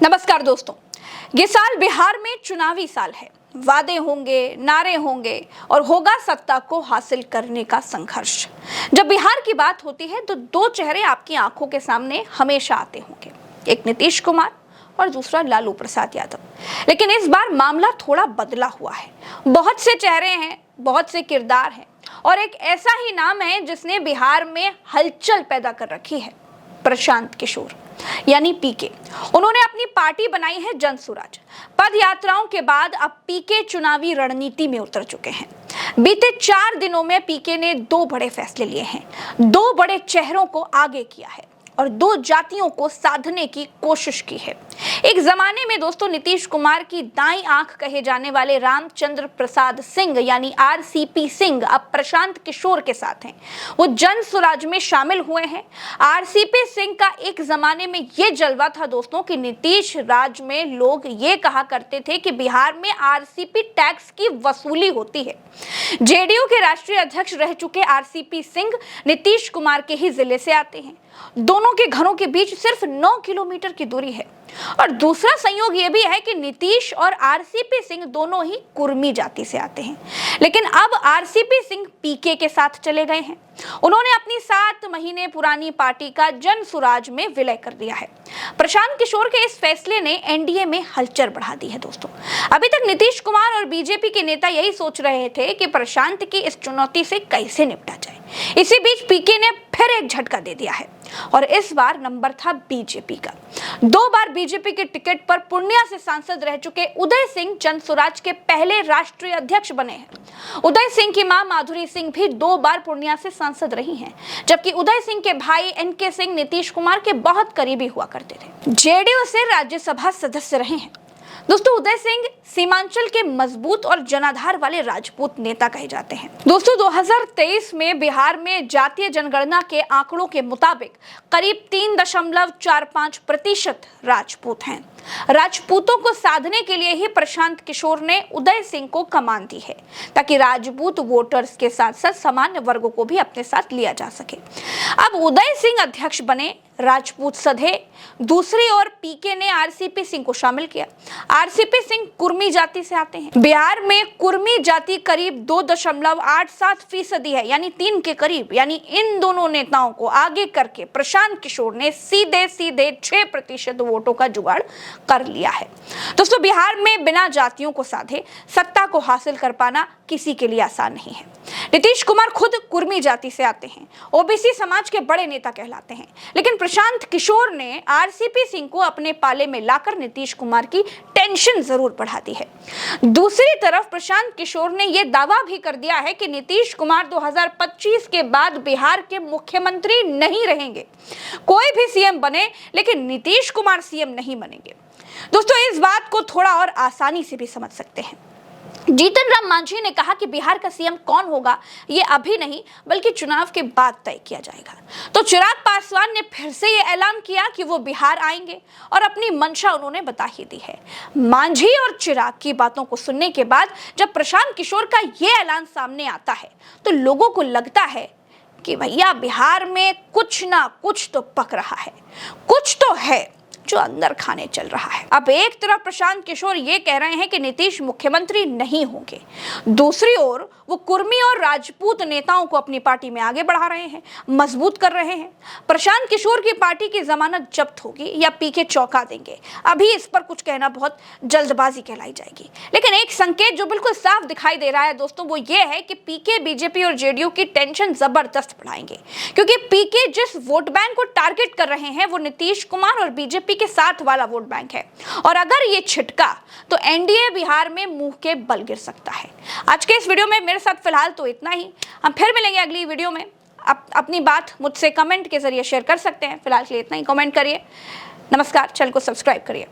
नमस्कार दोस्तों, ये साल बिहार में चुनावी साल है। वादे होंगे, नारे होंगे और होगा सत्ता को हासिल करने का संघर्ष। जब बिहार की बात होती है तो दो चेहरे आपकी आंखों के सामने हमेशा आते होंगे, एक नीतीश कुमार और दूसरा लालू प्रसाद यादव। लेकिन इस बार मामला थोड़ा बदला हुआ है। बहुत से चेहरे हैं, बहुत से किरदार हैं और एक ऐसा ही नाम है जिसने बिहार में हलचल पैदा कर रखी है, प्रशांत किशोर यानी पीके। उन्होंने अपनी पार्टी बनाई है जन स्वराज। पद यात्राओं के बाद अब पीके चुनावी रणनीति में उतर चुके हैं। बीते 4 दिनों में पीके ने 2 बड़े फैसले लिए हैं, 2 बड़े चेहरों को आगे किया है और 2 जातियों को साधने की कोशिश की है। एक जमाने में दोस्तों नीतीश कुमार की दाईं आंख कहे जाने वाले रामचंद्र प्रसाद सिंह यानी आरसीपी सिंह अब प्रशांत किशोर के साथ हैं। वो जन स्वराज में शामिल हुए हैं। आरसीपी सिंह का एक जमाने में ये जलवा था दोस्तों कि नीतीश राज में लोग ये कहा करते थे कि बिहार में आरसीपी टैक्स की वसूली होती है। जेडीयू के राष्ट्रीय अध्यक्ष रह चुके आरसीपी सिंह नीतीश कुमार के ही जिले से आते हैं। दोनों के घरों के बीच सिर्फ 9 किलोमीटर की दूरी है। और दूसरा संयोग यह भी है कि नीतीश और आरसीपी सिंह दोनों ही कुर्मी जाति से आते हैं। लेकिन अब आरसीपी सिंह पीके के साथ चले गए हैं। उन्होंने अपनी 7 महीने पुरानी पार्टी का जन स्वराज में विलय कर दिया है। प्रशांत किशोर के इस फैसले ने एनडीए में हलचल बढ़ा दी है दोस्तों। अभी तक नीतीश कुमार और बीजेपी के नेता यही सोच रहे थे कि प्रशांत की इस चुनौती से कैसे निपटा जाए। इसी बीच पीके ने फिर एक झटका दे दिया है और इस बार नंबर था बीजेपी का। 2 बार बीजेपी के टिकट पर पूर्णिया से सांसद रह चुके उदय सिंह जन स्वराज के पहले राष्ट्रीय अध्यक्ष बने हैं। उदय सिंह की मां माधुरी सिंह भी 2 बार पूर्णिया से सांसद रही हैं, जबकि उदय सिंह के भाई एनके सिंह नीतीश कुमार के बहुत करीबी हुआ करते थे। जेडीयू से राज्यसभा सदस्य रहे हैं। दोस्तों उदय सिंह सीमांचल के मजबूत और जनाधार वाले राजपूत नेता कहे जाते हैं। दोस्तों 2023 में बिहार में जातीय जनगणना के आंकड़ों के मुताबिक करीब 3.45% राजपूत हैं। राजपूतों को साधने के लिए ही प्रशांत किशोर ने उदय सिंह को कमान दी है, ताकि राजपूत वोटर्स के साथ साथ सामान्य वर्गों को भी अपने साथ लिया जा सके। अब उदय सिंह अध्यक्ष बने, राजपूत सधे। दूसरी ओर पीके ने आरसीपी सिंह को शामिल किया। आरसीपी सिंह कुर्मी जाति से आते हैं। बिहार में कुर्मी जाति करीब 2.87% है, यानी 3 के करीब। यानी इन दोनों नेताओं को आगे करके प्रशांत किशोर ने सीधे 6% वोटों का जुगाड़ कर लिया है। दोस्तों बिहार में बिना जातियों को साधे सत्ता को हासिल कर पाना किसी के लिए आसान नहीं है। नीतीश कुमार खुद कुर्मी जाति से आते हैं, ओबीसी समाज के बड़े नेता कहलाते हैं। लेकिन प्रशांत किशोर ने आरसीपी सिंह को अपने पाले में लाकर नीतीश कुमार की टेंशन जरूर बढ़ा दी है। दूसरी तरफ प्रशांत किशोर ने यह दावा भी कर दिया है कि नीतीश कुमार 2025 के बाद बिहार के मुख्यमंत्री नहीं रहेंगे। कोई भी सीएम बने लेकिन नीतीश कुमार सीएम नहीं बनेंगे। दोस्तों इस बात को थोड़ा और आसानी से भी समझ सकते हैं। जीतन राम मांझी ने कहा कि बिहार का सीएम कौन होगा ये अभी नहीं बल्कि चुनाव के बाद तय किया जाएगा। तो चिराग पासवान ने फिर से ये ऐलान किया कि वो बिहार आएंगे और अपनी मंशा उन्होंने बता ही दी है। मांझी और चिराग की बातों को सुनने के बाद जब प्रशांत किशोर का ये ऐलान सामने आता है तो लोगों को लगता है कि भैया बिहार में कुछ ना कुछ तो पक रहा है, कुछ तो है जो अंदर खाने चल रहा है। अब एक तरफ प्रशांत किशोर ये कह रहे हैं कि नीतीश मुख्यमंत्री नहीं होंगे, दूसरी ओर वो कुर्मी और राजपूत नेताओं को अपनी पार्टी में आगे बढ़ा रहे हैं, मजबूत कर रहे हैं। प्रशांत किशोर की पार्टी की जमानत जब्त होगी या पीके चौंका देंगे, अभी इस पर कुछ कहना बहुत जल्दबाजी कहलाई जाएगी। लेकिन एक संकेत जो बिल्कुल साफ दिखाई दे रहा है दोस्तों वो ये है कि पीके बीजेपी और जेडीयू की टेंशन जबरदस्त बढ़ाएंगे, क्योंकि पीके जिस वोट बैंक को टारगेट कर रहे हैं वो नीतीश कुमार और बीजेपी के साथ वाला वोट बैंक है। और अगर ये छिटका तो एनडीए बिहार में मुंह के बल गिर सकता है। आज के इस वीडियो में मेरे साथ फिलहाल तो इतना ही। हम फिर मिलेंगे अगली वीडियो में। अपनी बात मुझसे कमेंट के जरिए शेयर कर सकते हैं। फिलहाल के लिए इतना ही। कमेंट करिए। नमस्कार। चैनल को सब्सक्राइब करिए।